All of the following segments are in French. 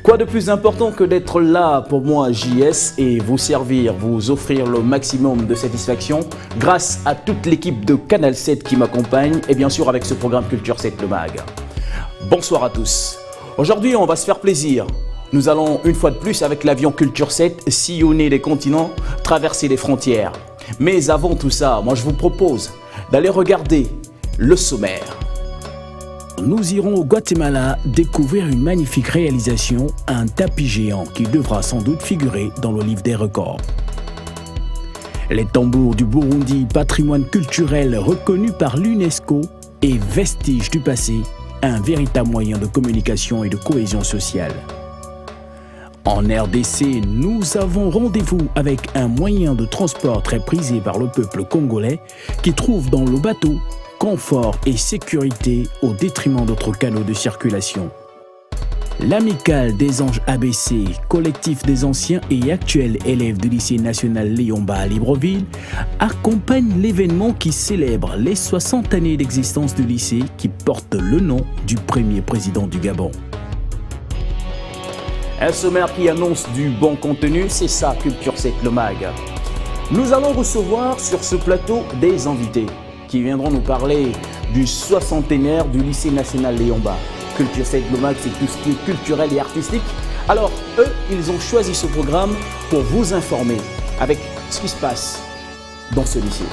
Quoi de plus important que d'être là pour moi, JS, et vous servir, vous offrir le maximum de satisfaction grâce à toute l'équipe de Canal 7 qui m'accompagne et bien sûr avec ce programme Culture 7 le Mag. Bonsoir à tous. Aujourd'hui, on va se faire plaisir. Nous allons une fois de plus avec l'avion Culture 7 sillonner les continents, traverser les frontières. Mais avant tout ça, moi je vous propose d'aller regarder le sommaire. Nous irons au Guatemala découvrir une magnifique réalisation, un tapis géant qui devra sans doute figurer dans le livre des records. Les tambours du Burundi, patrimoine culturel reconnu par l'UNESCO et vestige du passé, un véritable moyen de communication et de cohésion sociale. En RDC, nous avons rendez-vous avec un moyen de transport très prisé par le peuple congolais qui trouve dans le bateau confort et sécurité au détriment d'autres canaux de circulation. L'Amicale des Anges ABC, collectif des anciens et actuels élèves du lycée national Léomba à Libreville, accompagne l'événement qui célèbre les 60 années d'existence du lycée qui porte le nom du premier président du Gabon. Un sommaire qui annonce du bon contenu, c'est ça Culture 7 le Mag. Nous allons recevoir sur ce plateau des invités qui viendront nous parler du 60aire du lycée national Léomba. Culture 7 le Mag, c'est tout ce qui est culturel et artistique. Alors, eux, ils ont choisi ce programme pour vous informer avec ce qui se passe dans ce lycée.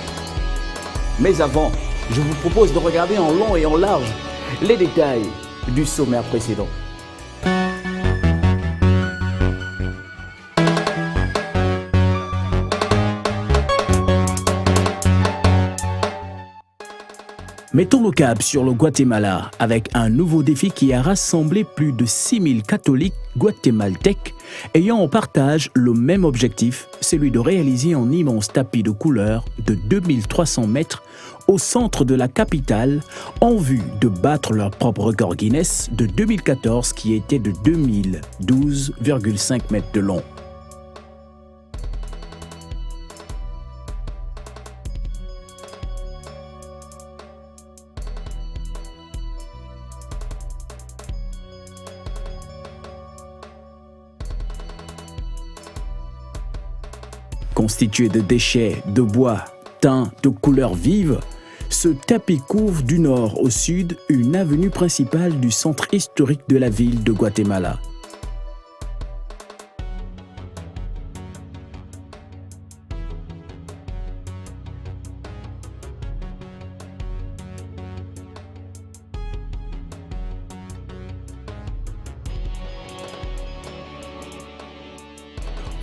Mais avant, je vous propose de regarder en long et en large les détails du sommaire précédent. Mettons le cap sur le Guatemala avec un nouveau défi qui a rassemblé plus de 6000 catholiques guatémaltèques ayant en partage le même objectif, celui de réaliser un immense tapis de couleurs de 2300 mètres au centre de la capitale en vue de battre leur propre record Guinness de 2014 qui était de 2012,5 mètres de long. Constitué de déchets, de bois, teints de couleurs vives, ce tapis couvre du nord au sud une avenue principale du centre historique de la ville de Guatemala.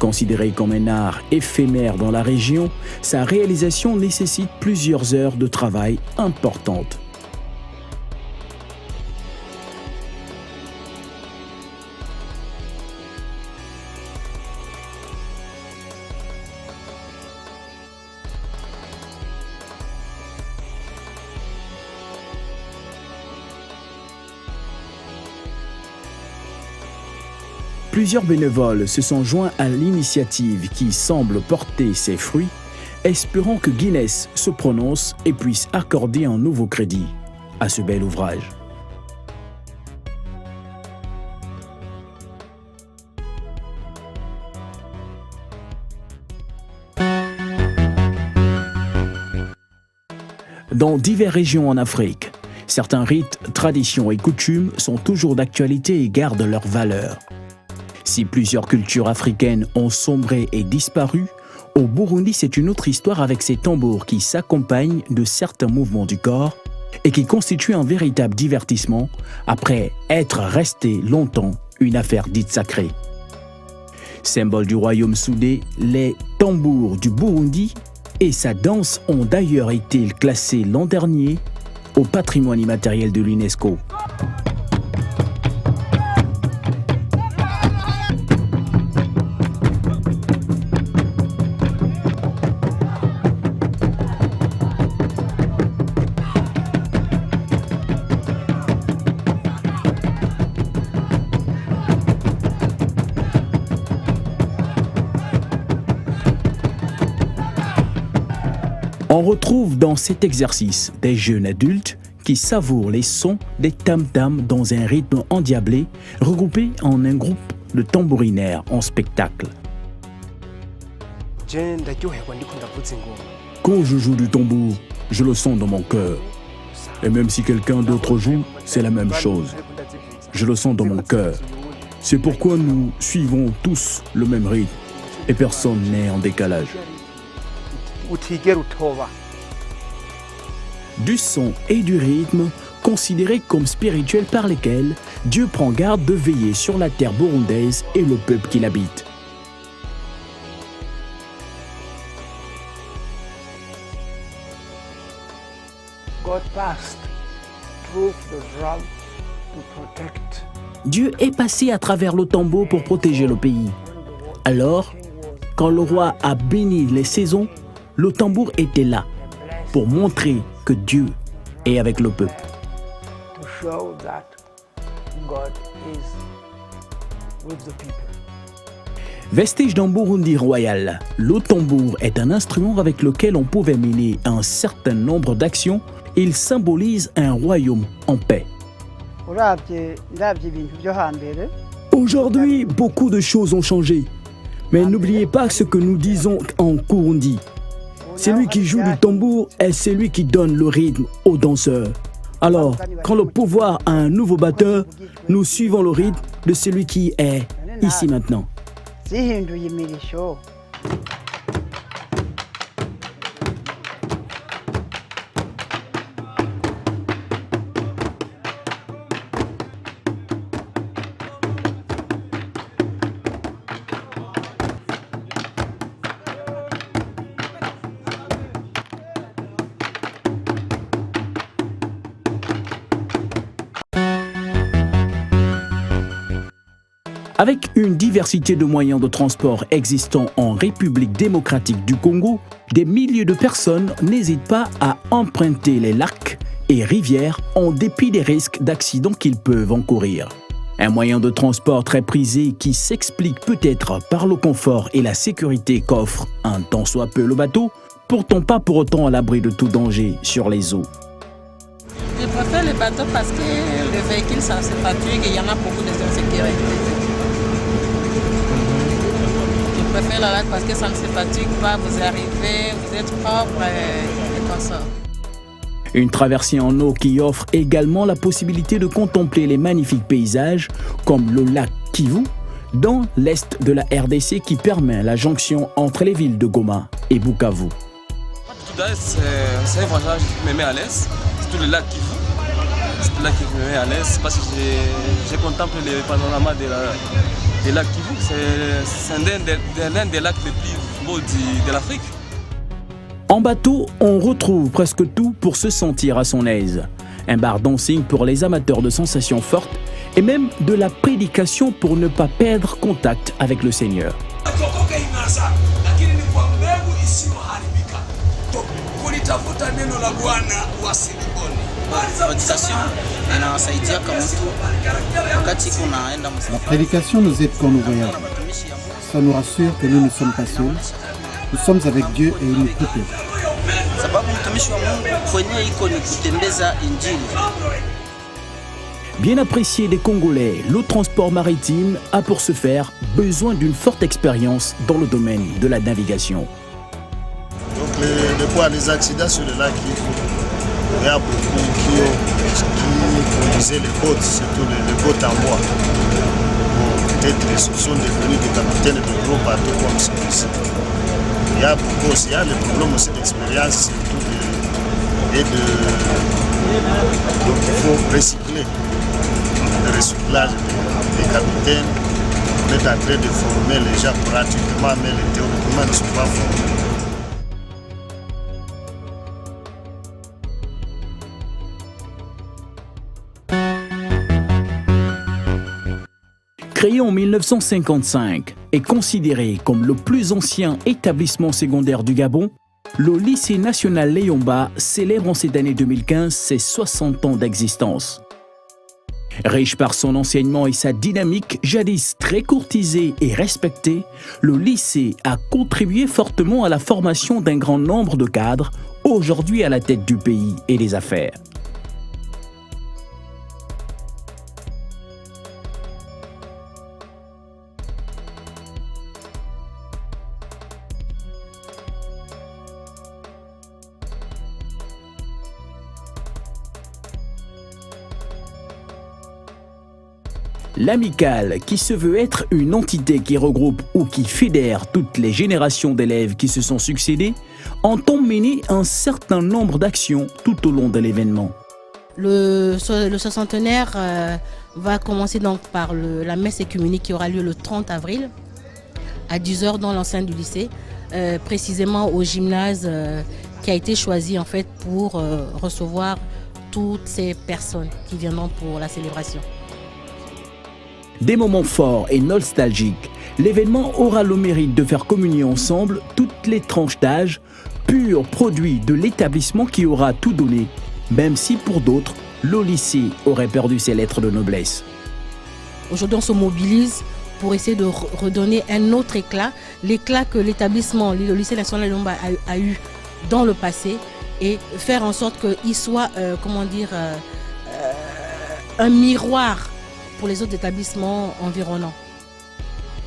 Considéré comme un art éphémère dans la région, sa réalisation nécessite plusieurs heures de travail importantes. Plusieurs bénévoles se sont joints à l'initiative qui semble porter ses fruits, espérant que Guinness se prononce et puisse accorder un nouveau crédit à ce bel ouvrage. Dans diverses régions en Afrique, certains rites, traditions et coutumes sont toujours d'actualité et gardent leur valeur. Si plusieurs cultures africaines ont sombré et disparu, au Burundi c'est une autre histoire avec ses tambours qui s'accompagnent de certains mouvements du corps et qui constituent un véritable divertissement après être resté longtemps une affaire dite sacrée. Symbole du royaume soudé, les tambours du Burundi et sa danse ont d'ailleurs été classés l'an dernier au patrimoine immatériel de l'UNESCO. On retrouve dans cet exercice des jeunes adultes qui savourent les sons des tam-tams dans un rythme endiablé, regroupés en un groupe de tambourinaires en spectacle. Quand je joue du tambour, je le sens dans mon cœur. Et même si quelqu'un d'autre joue, c'est la même chose. Je le sens dans mon cœur. C'est pourquoi nous suivons tous le même rythme et personne n'est en décalage. Du son et du rythme considérés comme spirituels par lesquels Dieu prend garde de veiller sur la terre burundaise et le peuple qui l'habite. Dieu est passé à travers le tambour pour protéger le pays. Alors, quand le roi a béni les saisons, le tambour était là pour montrer que Dieu est avec le peuple. Vestige d'un Burundi royal, le tambour est un instrument avec lequel on pouvait mener un certain nombre d'actions. Il symbolise un royaume en paix. Aujourd'hui, beaucoup de choses ont changé. Mais n'oubliez pas ce que nous disons en Kurundi. Celui qui joue du tambour est celui qui donne le rythme aux danseurs. Alors, quand le pouvoir a un nouveau batteur, nous suivons le rythme de celui qui est ici maintenant. Avec une diversité de moyens de transport existant en République démocratique du Congo, des milliers de personnes n'hésitent pas à emprunter les lacs et rivières en dépit des risques d'accidents qu'ils peuvent encourir. Un moyen de transport très prisé qui s'explique peut-être par le confort et la sécurité qu'offre un tant soit peu le bateau, pourtant pas pour autant à l'abri de tout danger sur les eaux. Je préfère les bateaux parce que le véhicule ça se fatigue et il y en a beaucoup d'insécurité. Je préfère la lac parce que ça ne se fatigue pas, vous arrivez, vous êtes propre et comme ça. Une traversée en eau qui offre également la possibilité de contempler les magnifiques paysages comme le lac Kivu dans l'est de la RDC qui permet la jonction entre les villes de Goma et Bukavu. C'est un voyage qui me met à l'aise, c'est tout le lac Kivu. C'est le lac qui me met à l'aise parce que je contemple le panorama des lacs Kivu. C'est l'un des lacs les plus beaux de l'Afrique. En bateau, on retrouve presque tout pour se sentir à son aise. Un bar dancing pour les amateurs de sensations fortes et même de la prédication pour ne pas perdre contact avec le Seigneur. La prédication nous aide quand nous voyageons. Ça nous rassure que nous ne sommes pas seuls. Nous sommes avec Dieu et il nous protège. Bien apprécié des Congolais, le transport maritime a pour ce faire besoin d'une forte expérience dans le domaine de la navigation. Donc les accidents sur le lac, il y a beaucoup qui conduisaient les bottes, surtout les bottes en bois. Peut-être ils sont devenus des capitaines de gros bateaux comme celui-ci. Il y a beaucoup aussi, il y a le problème aussi d'expérience, surtout donc il faut recycler le recyclage des capitaines. On est en train de former les gens pratiquement, mais les théoriquement ne sont pas formés. Créé en 1955 et considéré comme le plus ancien établissement secondaire du Gabon, le lycée national Léomba célèbre en cette année 2015 ses 60 ans d'existence. Riche par son enseignement et sa dynamique, jadis très courtisée et respectée, le lycée a contribué fortement à la formation d'un grand nombre de cadres, aujourd'hui à la tête du pays et des affaires. L'amicale, qui se veut être une entité qui regroupe ou qui fédère toutes les générations d'élèves qui se sont succédés, entend mener un certain nombre d'actions tout au long de l'événement. Le soixantenaire va commencer donc par la messe œcuménique qui aura lieu le 30 avril à 10h dans l'enceinte du lycée, précisément au gymnase qui a été choisi en fait pour recevoir toutes ces personnes qui viendront pour la célébration. Des moments forts et nostalgiques, l'événement aura le mérite de faire communier ensemble toutes les tranches d'âge, pur produit de l'établissement qui aura tout donné, même si pour d'autres, le lycée aurait perdu ses lettres de noblesse. Aujourd'hui, on se mobilise pour essayer de redonner un autre éclat, l'éclat que l'établissement, le lycée national de Liomba a eu dans le passé, et faire en sorte qu'il soit, un miroir pour les autres établissements environnants.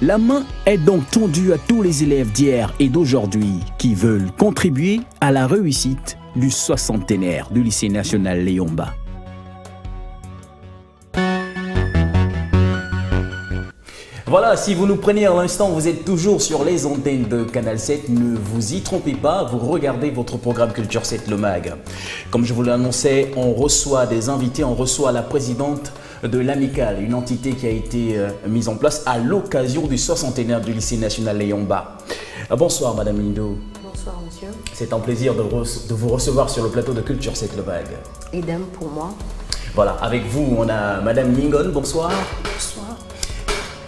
La main est donc tendue à tous les élèves d'hier et d'aujourd'hui qui veulent contribuer à la réussite du soixantenaire du lycée national Liomba. Voilà, si vous nous prenez à l'instant, vous êtes toujours sur les antennes de Canal 7. Ne vous y trompez pas, vous regardez votre programme Culture 7 Le Mag. Comme je vous l'annonçais, on reçoit des invités, on reçoit la présidente de l'amicale, une entité qui a été mise en place à l'occasion du soixantenaire du lycée national Liomba. Bonsoir Madame Lindo. Bonsoir monsieur. C'est un plaisir de vous recevoir sur le plateau de Culture 7 Le Mag. Idem pour moi. Voilà, avec vous on a Madame Ningon, bonsoir. Bonsoir.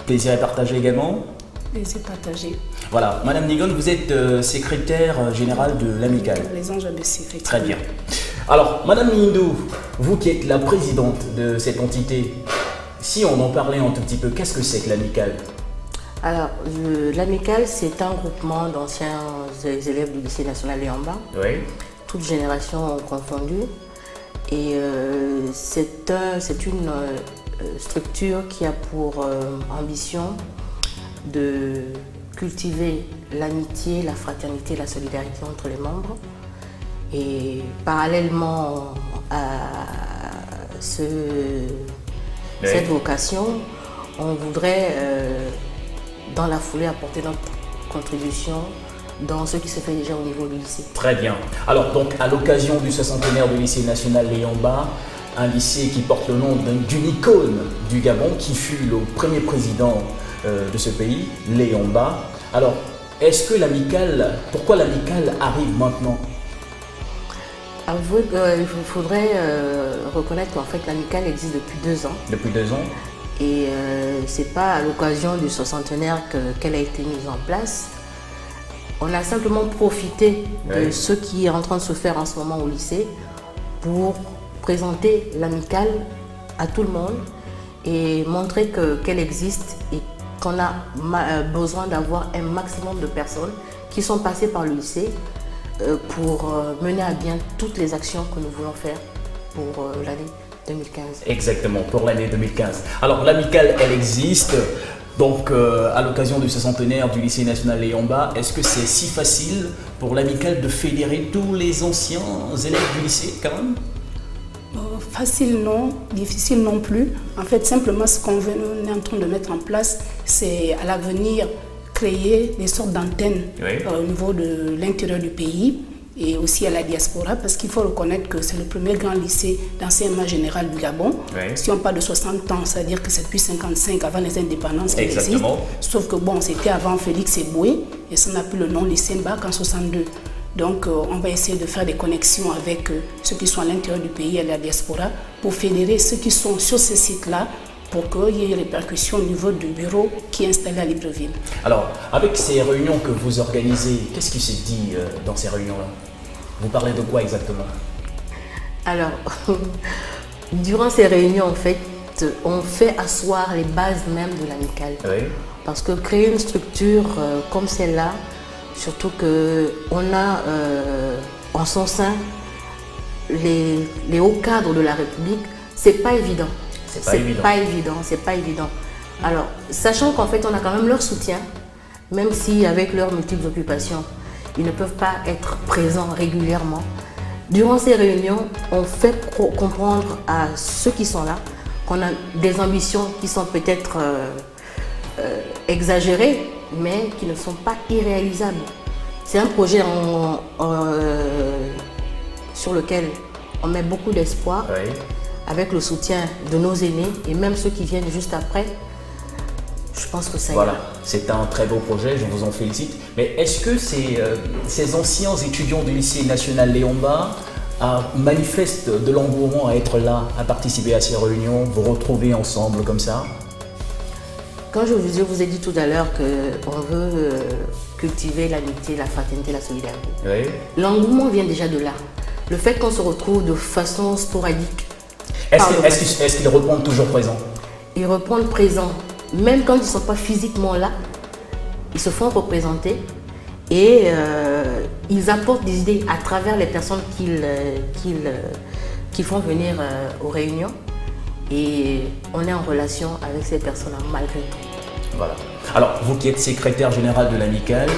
Plaisir à partager également. Plaisir partagé. Voilà, Madame Ningon, vous êtes secrétaire générale de l'amicale. Les anges ABC, effectivement. Très bien. Alors, Madame Lindo, vous qui êtes la présidente de cette entité, si on en parlait un tout petit peu, qu'est-ce que c'est que l'amicale? Alors, l'amicale, c'est un groupement d'anciens élèves du lycée national Liomba, Oui. toutes générations confondues. Et c'est une structure qui a pour ambition de cultiver l'amitié, la fraternité, la solidarité entre les membres. Et parallèlement à cette vocation, on voudrait dans la foulée apporter notre contribution dans ce qui se fait déjà au niveau du lycée. Très bien. Alors, donc, à l'occasion du soixantenaire du lycée national Liomba, un lycée qui porte le nom d'une icône du Gabon, qui fut le premier président de ce pays, Liomba. Alors, est-ce que l'amicale, pourquoi l'amicale arrive maintenant? Avouez qu'il faudrait reconnaître qu'en fait l'amicale existe depuis 2 ans. Depuis 2 ans. Et c'est pas à l'occasion du soixantenaire qu'elle a été mise en place. On a simplement profité de ce qui est en train de se faire en ce moment au lycée pour présenter l'amicale à tout le monde et montrer qu'elle existe et qu'on a besoin d'avoir un maximum de personnes qui sont passées par le lycée pour mener à bien toutes les actions que nous voulons faire pour l'année 2015. Exactement, pour l'année 2015. Alors l'amicale, elle existe. Donc à l'occasion du soixantenaire du lycée national Liomba, est-ce que c'est si facile pour l'amicale de fédérer tous les anciens élèves du lycée quand même? Facile non, difficile non plus. En fait, simplement ce qu'on est en train de mettre en place, c'est à l'avenir créer des sortes d'antennes au niveau de l'intérieur du pays et aussi à la diaspora, parce qu'il faut reconnaître que c'est le premier grand lycée d'enseignement général du Gabon. Si on parle de 60 ans, c'est-à-dire que c'est depuis 55, avant les indépendances qu'il existe. Sauf que bon, c'était avant Félix Eboué et ça n'a plus le nom lycée Mbac en 62. Donc on va essayer de faire des connexions avec ceux qui sont à l'intérieur du pays et à la diaspora pour fédérer ceux qui sont sur ces sites-là pour qu'il y ait une répercussion au niveau du bureau qui est installé à Libreville. Alors, avec ces réunions que vous organisez, qu'est-ce qui s'est dit dans ces réunions-là? Vous parlez de quoi exactement? Alors, durant ces réunions, en fait, on fait asseoir les bases même de l'amicale. Parce que créer une structure comme celle-là, surtout qu'on a en son sein les hauts cadres de la République, c'est pas évident. C'est pas évident. Alors, sachant qu'en fait, on a quand même leur soutien, même si avec leurs multiples occupations, ils ne peuvent pas être présents régulièrement. Durant ces réunions, on fait comprendre à ceux qui sont là qu'on a des ambitions qui sont peut-être exagérées, mais qui ne sont pas irréalisables. C'est un projet sur lequel on met beaucoup d'espoir, oui, avec le soutien de nos aînés et même ceux qui viennent juste après. Je pense que ça ira. Voilà, c'est un très beau projet, je vous en félicite. Mais est-ce que ces anciens étudiants du lycée national Léon-Mba manifestent de l'engouement à être là, à participer à ces réunions, vous retrouver ensemble comme ça? Quand je vous ai dit tout à l'heure qu'on veut cultiver l'amitié, la fraternité, la solidarité, oui, l'engouement vient déjà de là. Le fait qu'on se retrouve de façon sporadique. Est-ce qu'ils répondent toujours présents? Ils répondent présents. Même quand ils ne sont pas physiquement là, ils se font représenter et ils apportent des idées à travers les personnes qu'ils font venir aux réunions. Et on est en relation avec ces personnes-là malgré tout. Voilà. Alors, vous qui êtes secrétaire général de l'amicale,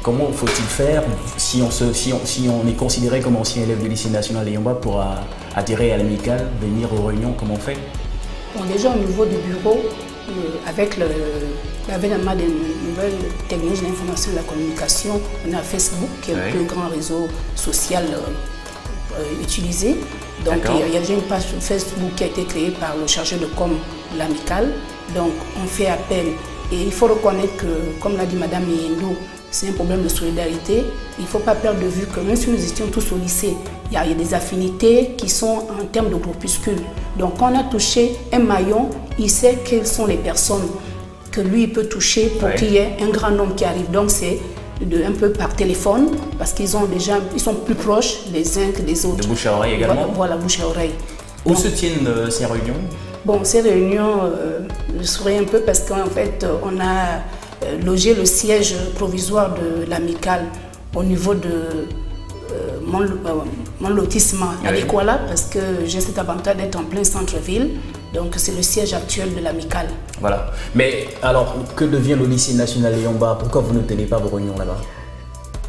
comment faut-il faire si on est considéré comme ancien élève du lycée national Léon-Mba pour adhérer à l'amicale, venir aux réunions, comment on fait? Bon, déjà au niveau du bureau, avec l'avènement des nouvelles technologies de l'information et de la communication, on a Facebook qui est le plus grand réseau social utilisé. Donc il y a déjà une page Facebook qui a été créée par le chargé de com de l'amicale. Donc on fait appel et il faut reconnaître que, comme l'a dit Madame Yendo, c'est un problème de solidarité. Il ne faut pas perdre de vue que même si nous étions tous au lycée, il y a des affinités qui sont en termes de groupuscules. Donc quand on a touché un maillon, il sait quelles sont les personnes que lui peut toucher pour qu'il y ait un grand nombre qui arrive. Donc c'est un peu par téléphone, parce qu'ils sont plus proches les uns que les autres. De bouche à oreille également. Voilà, bouche à oreille. Où se tiennent ces réunions? Bon, ces réunions, je souris un peu parce qu'en fait, on a logé le siège provisoire de l'amicale au niveau de mon lotissement à l'Ekwala, parce que j'ai cet avantage d'être en plein centre-ville. Donc c'est le siège actuel de l'amicale. Voilà. Mais alors, que devient le lycée national Léon-Mba? Pourquoi vous ne tenez pas vos réunions là-bas?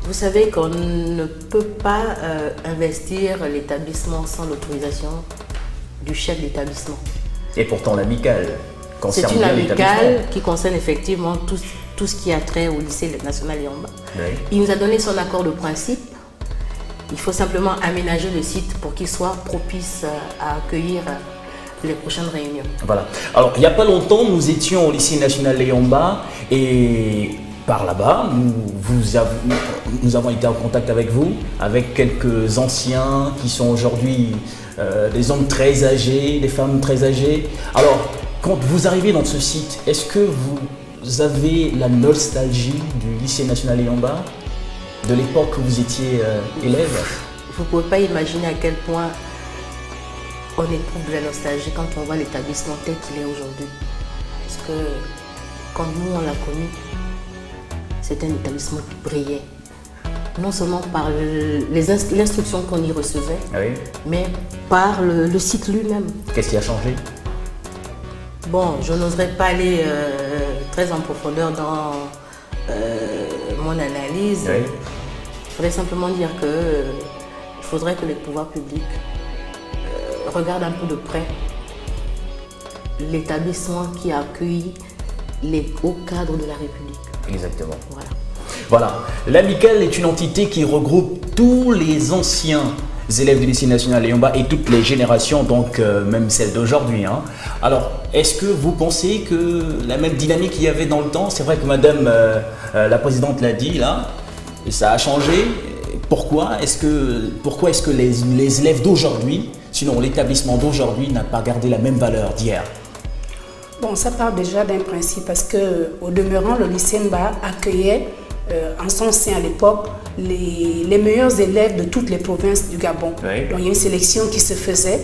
Vous savez qu'on ne peut pas investir l'établissement sans l'autorisation du chef d'établissement. Et pourtant l'amicale concerne bien l'établissement. C'est une amicale qui concerne effectivement tout ce qui a trait au lycée national Léon-Mba. Oui. Il nous a donné son accord de principe. Il faut simplement aménager le site pour qu'il soit propice à accueillir les prochaines réunions. Voilà. Alors, il n'y a pas longtemps, nous étions au lycée national Léon-Mba et par là-bas, nous avons été en contact avec vous, avec quelques anciens qui sont aujourd'hui des hommes très âgés, des femmes très âgées. Alors, quand vous arrivez dans ce site, est-ce que vous avez la nostalgie du lycée national Léon-Mba, de l'époque où vous étiez élève? Vous ne pouvez pas imaginer à quel point on éprouve de la nostalgie quand on voit l'établissement tel qu'il est aujourd'hui. Parce que quand nous on l'a connu, c'était un établissement qui brillait. Non seulement par l'instruction qu'on y recevait, oui, mais par le site lui-même. Qu'est-ce qui a changé? Bon, je n'oserais pas aller très en profondeur dans mon analyse. Oui. Je voudrais simplement dire qu'il faudrait que les pouvoirs publics regardent un peu de près l'établissement qui a accueilli les hauts cadres de la République. Exactement. Voilà. L'amicale est une entité qui regroupe tous les anciens élèves du lycée national Léon-Mba et toutes les générations, donc même celles d'aujourd'hui. Hein. Alors, est-ce que vous pensez que la même dynamique qu'il y avait dans le temps, c'est vrai que Madame la Présidente l'a dit là, ça a changé. Pourquoi est-ce que les élèves d'aujourd'hui, sinon l'établissement d'aujourd'hui, n'a pas gardé la même valeur d'hier? Bon, ça part déjà d'un principe parce qu'au demeurant, le lycée Mba accueillait en son sein à l'époque les meilleurs élèves de toutes les provinces du Gabon. Oui. Donc il y a une sélection qui se faisait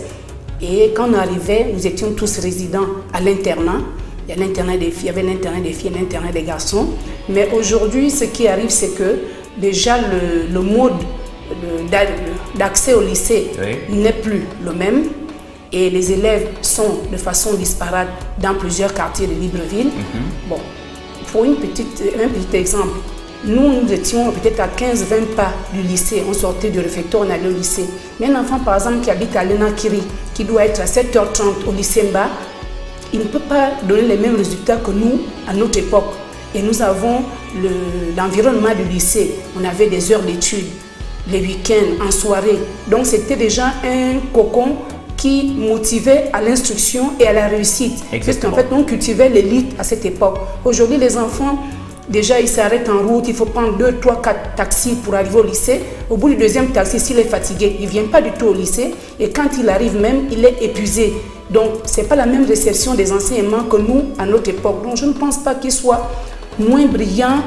et quand on arrivait, nous étions tous résidents à l'internat. Il y a l'internat des filles, il y avait l'internat des filles et l'internat des garçons. Mais aujourd'hui, ce qui arrive, c'est que déjà le mode d'accès au lycée n'est plus le même. Et les élèves sont de façon disparate dans plusieurs quartiers de Libreville. Bon, pour un petit exemple, nous étions peut-être à 15-20 pas du lycée. On sortait du réfectoire, on allait au lycée. Mais un enfant, par exemple, qui habite à Lenakiri, qui doit être à 7h30 au lycée Mba, il ne peut pas donner les mêmes résultats que nous à notre époque. Et nous avons l'environnement du lycée. On avait des heures d'études, les week-ends, en soirée. Donc c'était déjà un cocon qui motivait à l'instruction et à la réussite. Parce qu'en fait, on cultivait l'élite à cette époque. Aujourd'hui, les enfants, déjà, ils s'arrêtent en route, il faut prendre 2, 3, 4 taxis pour arriver au lycée. Au bout du deuxième taxi, s'il est fatigué, il ne vient pas du tout au lycée. Et quand il arrive même, il est épuisé. Donc, ce n'est pas la même réception des enseignements que nous, à notre époque. Donc, je ne pense pas qu'ils soient moins brillants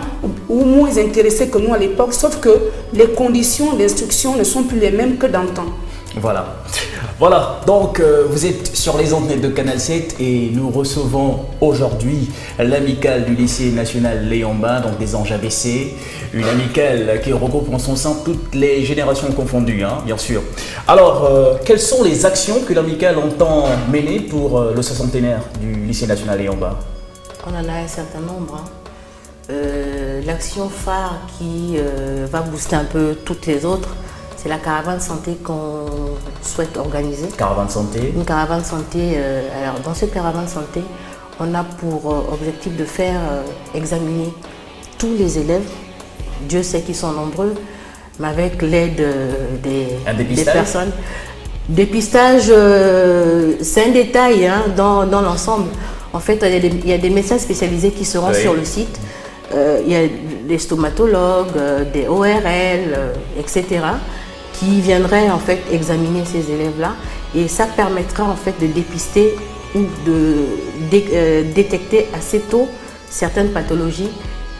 ou moins intéressés que nous à l'époque, sauf que les conditions d'instruction ne sont plus les mêmes que d'antan. Voilà. Voilà, donc vous êtes sur les ondes de Canal 7 et nous recevons aujourd'hui l'amicale du lycée national Léon-Mba, donc des Anges ABC, une amicale qui regroupe en son sein toutes les générations confondues, hein, bien sûr. Alors, quelles sont les actions que l'amicale entend mener pour le 60e du lycée national Léon-Mba? On en a un certain nombre. Hein. L'action phare qui va booster un peu toutes les autres, c'est la caravane santé qu'on souhaite organiser. Caravane santé. Une caravane santé. Alors, dans cette caravane santé, on a pour objectif de faire examiner tous les élèves. Dieu sait qu'ils sont nombreux, mais avec l'aide des personnes. Dépistage, c'est un détail hein, dans l'ensemble. En fait, il y a des médecins spécialisés qui seront sur le site. Il y a des stomatologues, des ORL, etc. qui viendraient en fait examiner ces élèves-là, et ça permettra en fait de dépister ou de détecter assez tôt certaines pathologies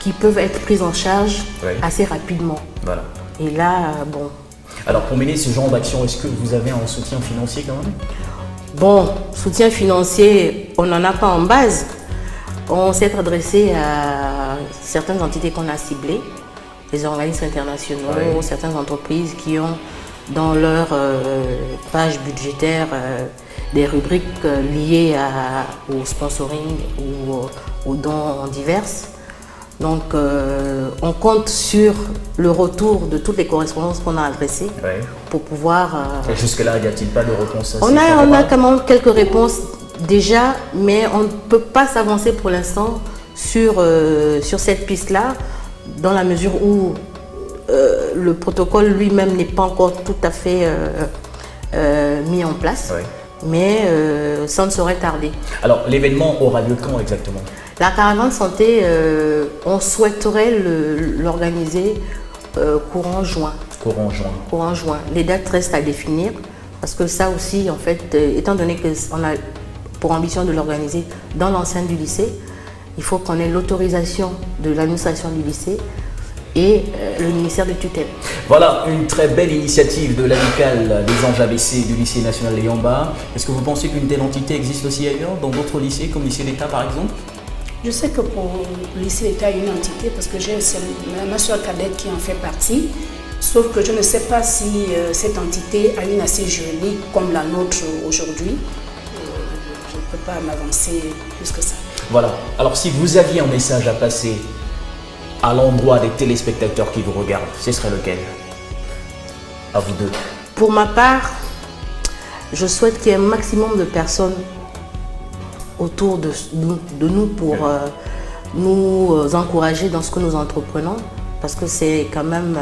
qui peuvent être prises en charge assez rapidement. Voilà. Et là, bon. Alors pour mener ce genre d'action, est-ce que vous avez un soutien financier quand même? Bon, soutien financier, on n'en a pas en base. On s'est adressé à certaines entités qu'on a ciblées, des organismes internationaux, certaines entreprises qui ont dans leur page budgétaire des rubriques liées au sponsoring ou aux dons divers. Donc on compte sur le retour de toutes les correspondances qu'on a adressées pour pouvoir... Et jusque-là, n'y a-t-il pas de réponse? On a quand même quelques réponses déjà, mais on ne peut pas s'avancer pour l'instant sur cette piste-là, dans la mesure où le protocole lui-même n'est pas encore tout à fait mis en place, mais ça ne saurait tarder. Alors l'événement aura lieu quand exactement? La caravane santé, on souhaiterait l'organiser courant juin. Courant juin. Courant juin. Les dates restent à définir, parce que ça aussi, en fait, étant donné qu'on a pour ambition de l'organiser dans l'enceinte du lycée, il faut qu'on ait l'autorisation de l'administration du lycée et le ministère de tutelle. Voilà une très belle initiative de l'amicale des Anges ABC du lycée national Léon-Mba. Est-ce que vous pensez qu'une telle entité existe aussi ailleurs, dans d'autres lycées, comme le lycée d'État par exemple? Je sais que pour le lycée d'État, il y a une entité, parce que j'ai ma soeur cadette qui en fait partie, sauf que je ne sais pas si cette entité a une assez jolie comme la nôtre aujourd'hui. Je ne peux pas m'avancer plus que ça. Voilà. Alors si vous aviez un message à passer à l'endroit des téléspectateurs qui vous regardent, ce serait lequel? À vous deux. Pour ma part, je souhaite qu'il y ait un maximum de personnes autour de nous pour nous encourager dans ce que nous entreprenons, parce que c'est quand même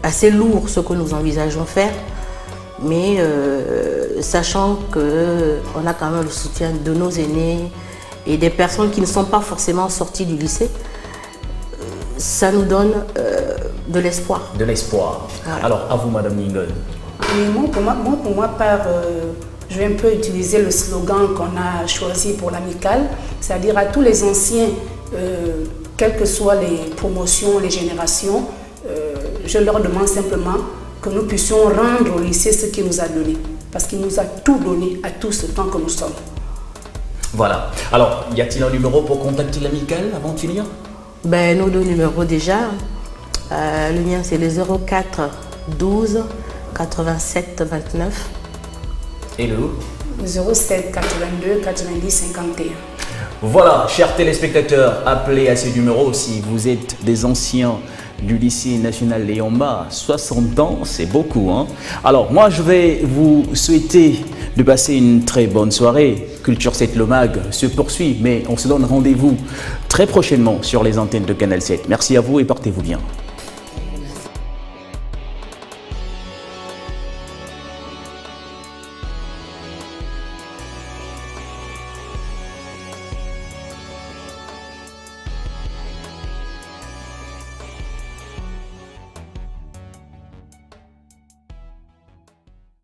assez lourd ce que nous envisageons faire, mais sachant qu'on a quand même le soutien de nos aînés et des personnes qui ne sont pas forcément sorties du lycée, ça nous donne de l'espoir. De l'espoir. Voilà. Alors, à vous, Madame Ningon. Pour moi, je vais un peu utiliser le slogan qu'on a choisi pour l'amicale, c'est-à-dire à tous les anciens, quelles que soient les promotions, les générations, je leur demande simplement que nous puissions rendre au lycée ce qu'il nous a donné, parce qu'il nous a tout donné à tout ce temps que nous sommes. Voilà. Alors, y a-t-il un numéro pour contacter l'amicale avant de finir? Ben, nos deux numéros déjà. Le mien, c'est le 04 12 87 29. Et le 07 82 90 51. Voilà, chers téléspectateurs, appelez à ces numéros si vous êtes des anciens du lycée national Léon-Mba. 60 ans, c'est beaucoup, hein? Alors, moi, je vais vous souhaiter de passer une très bonne soirée. Culture 7 le mag se poursuit, mais on se donne rendez-vous très prochainement sur les antennes de Canal 7. Merci à vous et portez-vous bien.